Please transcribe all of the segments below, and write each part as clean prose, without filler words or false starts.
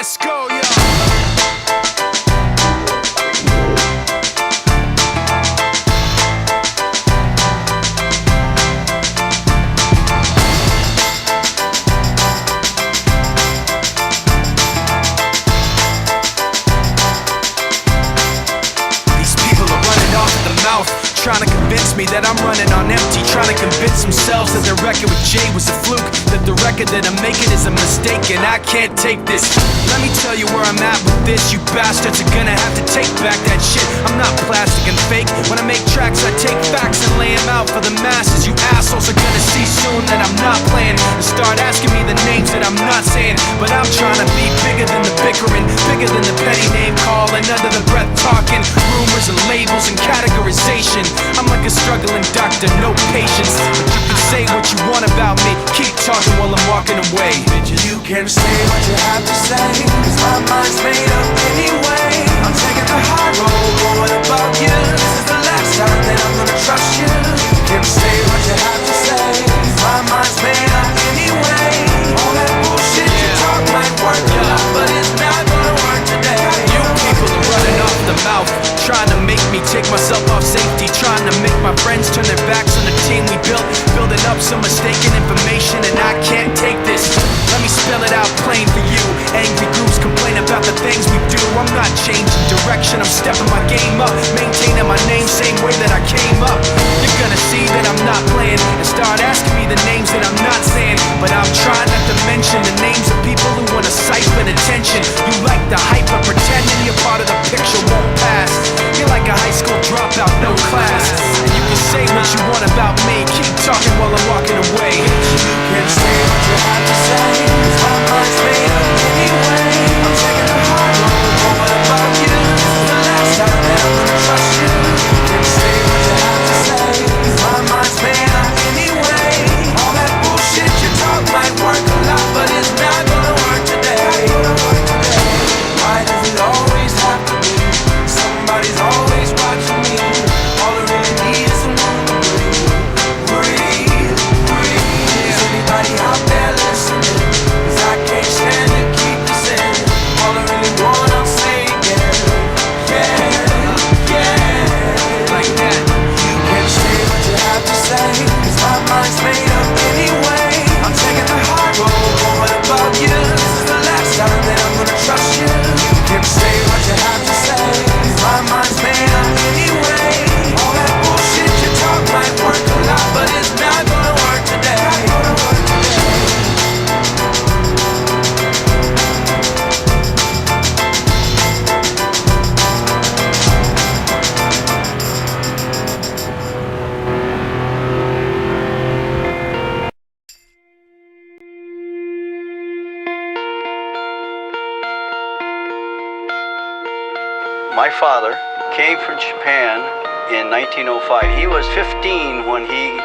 Let's go, yo. Trying to convince me that I'm running on empty, trying to convince themselves that their record with Jay was a fluke, that the record that I'm making is a mistake, and I can't take this. Let me tell you where I'm at with this. You bastards are gonna have to take back that shit. I'm not plastic and fake. When I make tracks, I take facts and lay them out for the masses. You assholes are gonna see soon that I'm not playing, and start asking me the names that I'm not saying. But I'm trying to be bigger than the bickering, bigger than the petty name calling, under the breath talking, rumors and labels and categorization. I'm like a struggling doctor, no patience. But you can say what you want about me, keep talking while I'm walking away. You can say what you have to say, cause my mind's made up anyway. I'm taking the high road, but what about you? This is the last time that I'm gonna trust you. You can say what you have to say, cause my mind's made up anyway. All that bullshit you talk might work a lot, but it's not gonna work today. You people are running off the mouth, trying to make me take myself off safety, trying to make my friends turn their backs on the team we built, building up some mistaken information, and I can't take this. Let me spell it out plain for you. Angry groups complain about the things we do. I'm not changing direction, I'm stepping my game up, maintaining my name same way that I came up. You're gonna see that I'm not playing and start asking me the names that I'm not saying. But I'm trying not to mention the names of people who wanna siphon attention. You like the hype of pretending you're part of the picture won't pass. You're like a high school dropout, no class. And you can say what you want about me, keep talking while I'm walking away. You can say what you have to say, cause my mind's made up anyway. I'm taking the high road, but what about you? This is the last time that I'm gonna trust you. You can say what you have to say, cause my mind's made up anyway. All that bullshit you talk might work a lot, but it's not gonna work today. Why does it always have to be somebody's always watching me? All I really need is some room to breathe, breathe. Is anybody out there listening? Cause I can't stand to keep this in. All I really want, I'll say again. Yeah, yeah. Like that. You can say what you have to say, cause my mind's made up anyway. I'm taking the high road, but what about you? This is the last time that I'm gonna trust you. You can say what you have to say, cause my mind's made up anyway. All that bullshit you talk might work a lot, but it's not gonna work today. My father came from Japan in 1905. He was 15 when he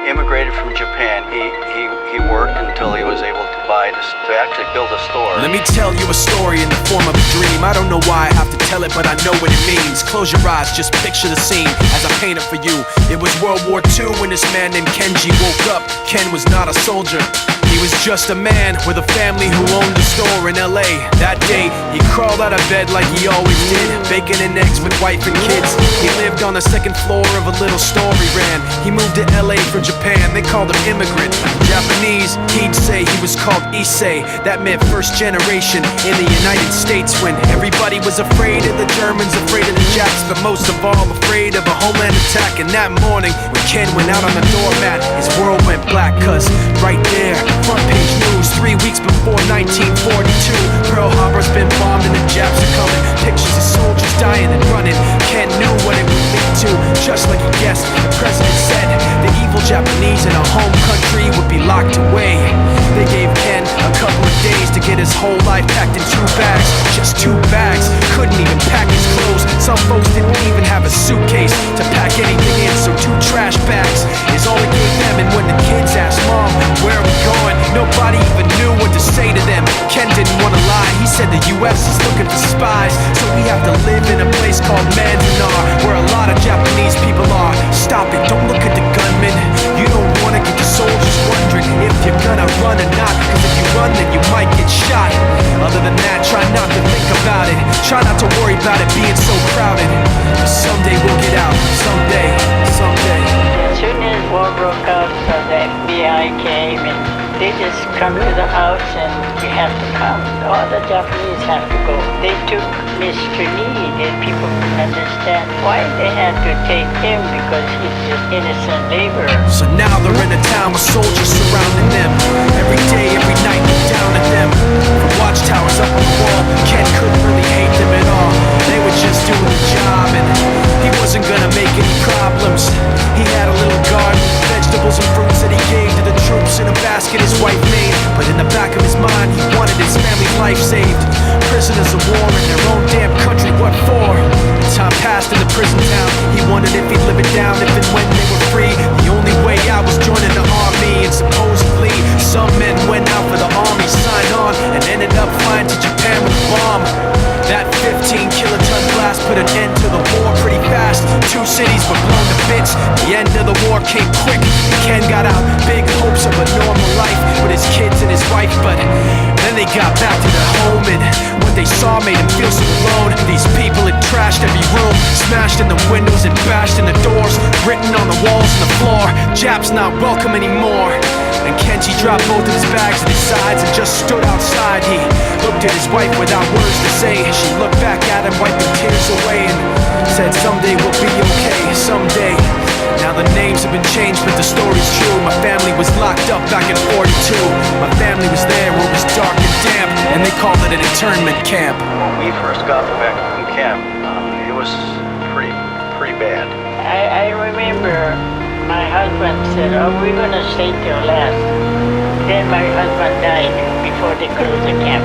immigrated from Japan. He worked until he was able to actually build a store. Let me tell you a story in the form of a dream. I don't know why I have to tell it, but I know what it means. Close your eyes, just picture the scene as I paint it for you. It was World War II when this man named Kenji woke up. Ken was not a soldier. He was just a man with a family who owned a store in LA. That day, he crawled out of bed like he always did, bacon and eggs with wife and kids. He lived on the second floor of a little store he ran. He moved to LA from Japan, they called him immigrant. Japanese, he'd say he was called Issei. That meant first generation in the United States, when everybody was afraid of the Germans, afraid of the Japs, but most of all afraid of a homeland attack. And that morning, when Ken went out on the doormat, his world went black, cause right there, front page news, 3 weeks before 1942, Pearl Harbor's been bombed and the Japs are coming. Pictures of soldiers dying and running. Ken knew what it would lead to, just like he guessed. The president said the evil Japanese in our home country would be locked away. They gave Ken a couple of days to get his whole life packed in 2 bags. Just 2 bags, couldn't even pack his clothes. Some folks didn't even have a suitcase to pack anything in, so 2 trash bags is all he gave them. And when the kids asked Mom, where are we going? Nobody even knew what to say to them. Ken didn't want to lie, he said the US is looking for spies, so we have to live in a place called Manzanar, where a lot of Japanese people are. Stop it, don't look at the gunman. You don't want wanna get your soldiers wondering if you're gonna run or not. Cause if you run, then you might get shot. Other than that, try not to think about it. Try not to worry about it being so crowded. Someday we'll get out. Someday, someday. As soon as war broke out, so the FBI came and they just come to the house and you have to come. All the Japanese have to go. They took Mr. Lee and people couldn't understand why they had to take him because he's just innocent laborer. So now they're in a town with soldiers surrounding them. Every day, every night, look down at them. From watchtowers up on the wall, Ken couldn't really hate them at all. They were just doing the job and he wasn't gonna make any problems. He had a little garden, vegetables and fruits that he gave to the troops in a basket his wife made. But in the back of his mind, he wanted his family's life saved. Prisoners of war in their own damn country, what for? Time passed in the prison town. He wondered if he'd live it down if and when they were free. The only way out was joining the army. And supposedly, some men went out for the army, signed on, and ended up flying to Japan with a bomb. That 15-kiloton blast put an end to the war pretty fast. 2 cities were blown to bits. The end of the war came quick. Ken got out, big hopes of a normal life with his kids and his wife. But then they got back to their home, and what they saw made him feel so alone. These people had trashed every room, smashed in the windows and bashed in the doors, written on the walls and the floor, Japs not welcome anymore. And Kenji dropped both of his bags at his sides and just stood outside. He looked at his wife without words to say. She looked back at him, wiping tears away, and said, someday we'll be okay, someday. Now the names have been changed, but the story's true. My family was locked up back in 42. My family was there where it was dark and damp, and they called it an internment camp. When we first got back from camp, it was pretty bad. I remember my husband said, oh, we're gonna stay till last. Then my husband died before they closed the camp.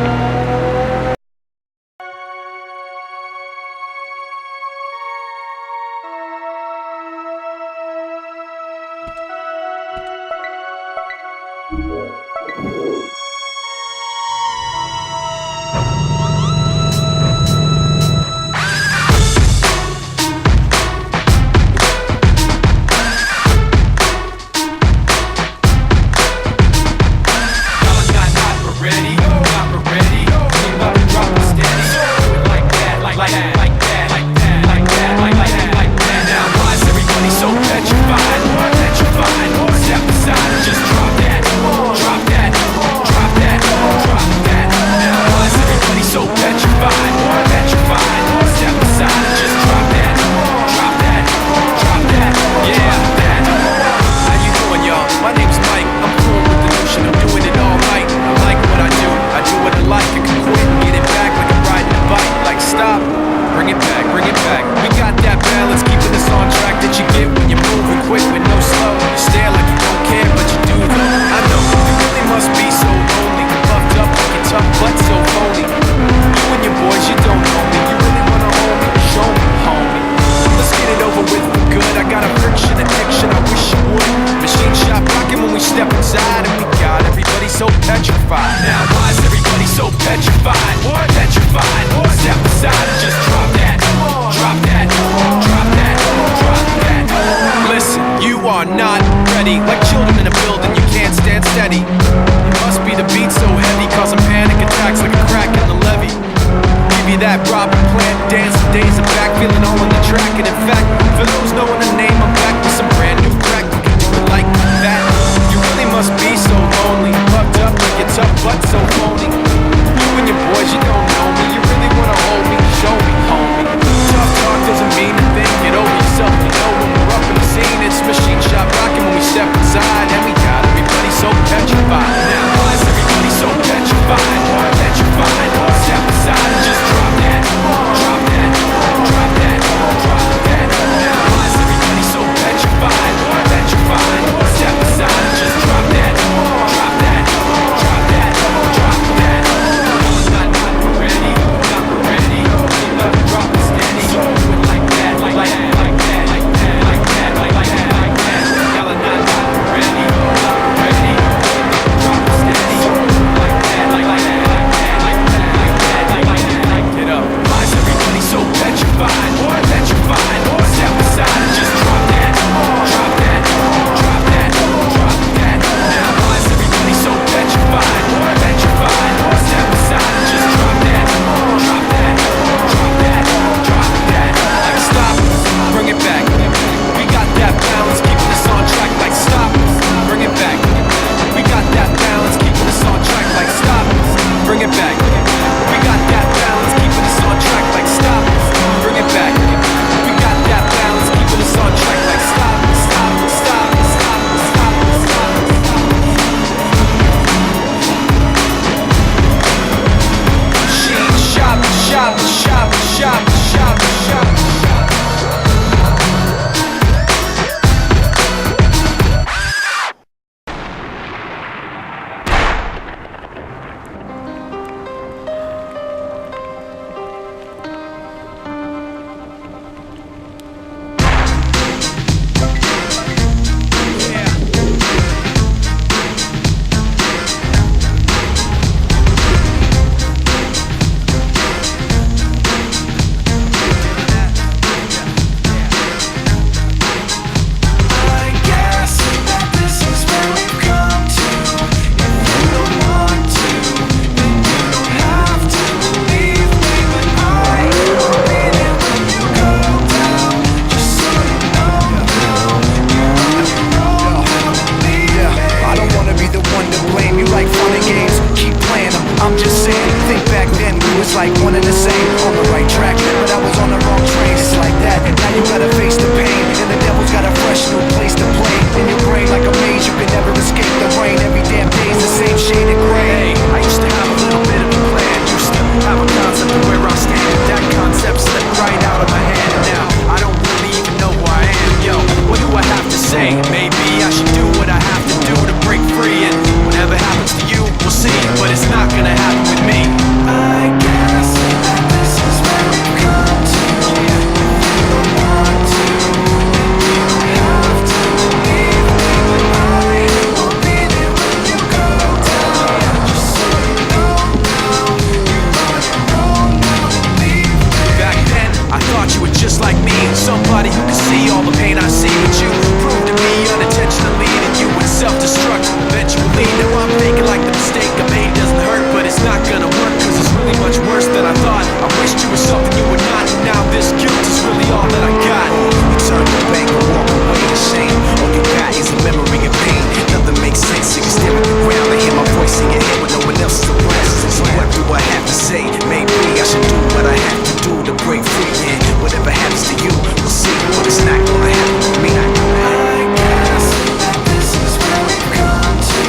Somebody who can see all the pain I see. But you proved to me unintentionally that you would self-destruct eventually. Now I'm thinking like the mistake I made doesn't hurt, but it's not gonna work, cause it's really much worse than I thought. I wished you were something you were not, and now this guilt is really all that I got. You turn your back and walk away to shame. All you got is a memory of pain. Nothing makes sense, you can stare at the ground and hear my voice in your head when no one else is around. So what do I have to say? Maybe I should do what I have to do to break free. And whatever happens to you, we'll see. But it's not gonna happen to me. I guess that this is where we've come to.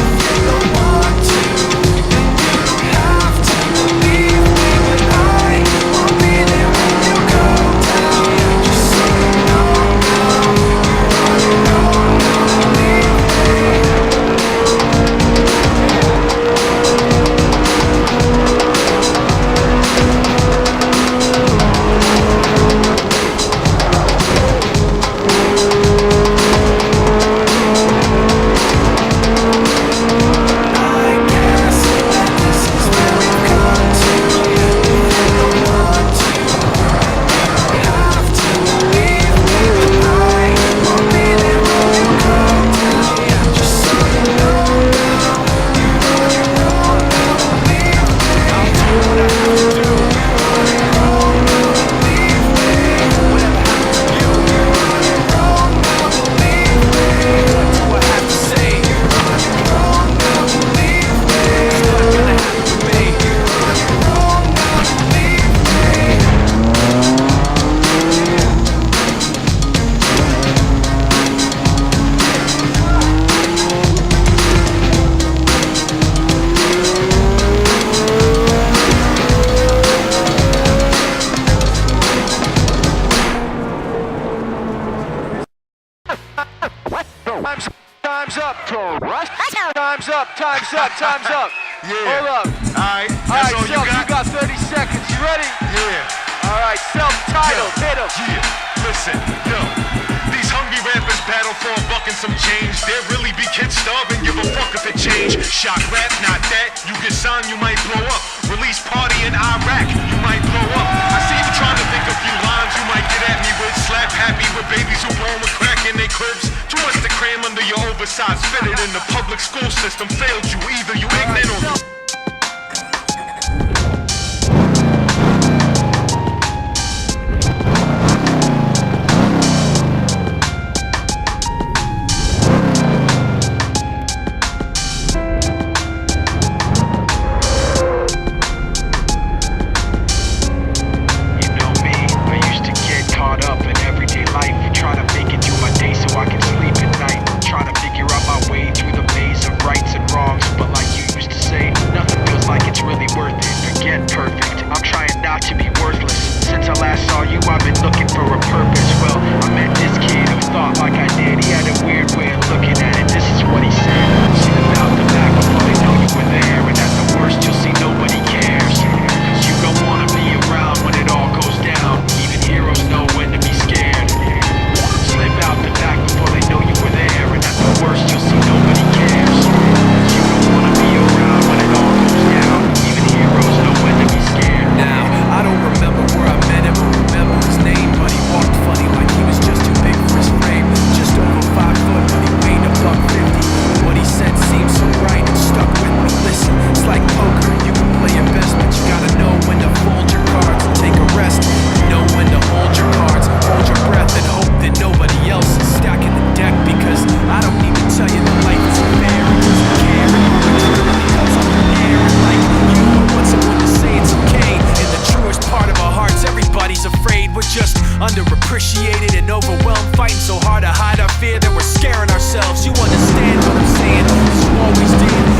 If you don't want to, then you don't have to believe me. But I won't be there when you go down. Just so you know now, you don't believe me. Time's up. Yeah. Hold up. Alright, Alright, all Self, you got 30 seconds. You ready? Yeah. Alright, self-titled. Hit 'em. Yeah. Listen, yo. These hungry rappers battle for a buck and some change. There really be kids starving, give a fuck if it change. Shock rap, not that. You get signed, you might blow up. Release party in Iraq, you might blow up. I see you trying to think a few lines you might get at me with. Slap happy with babies who born with crack in their cribs. Too much to cram under your oversized fitted in the public school system failed you. Either you ignorant or you underappreciated and overwhelmed, fighting so hard to hide our fear that we're scaring ourselves. You understand what I'm saying? 'Cause you always did.